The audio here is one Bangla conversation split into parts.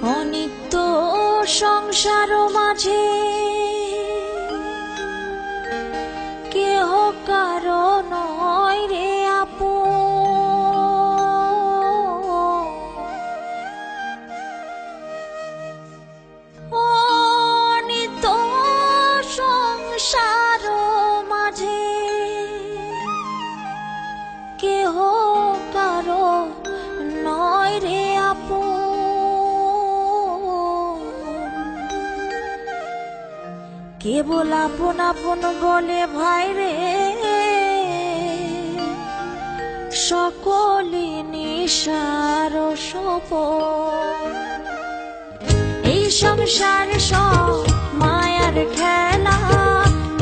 অনিত্য সংসার মাঝে কেহ কারো নয় রে আপন। অনিত্য সংসার মাঝে কেহ কারো নয় রে আপন। কেবল আপন আপন বলে ভাই রে সকলে নিশার সপন। এই সংসার সব মায়ার খেলা,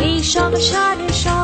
এই সংসার সব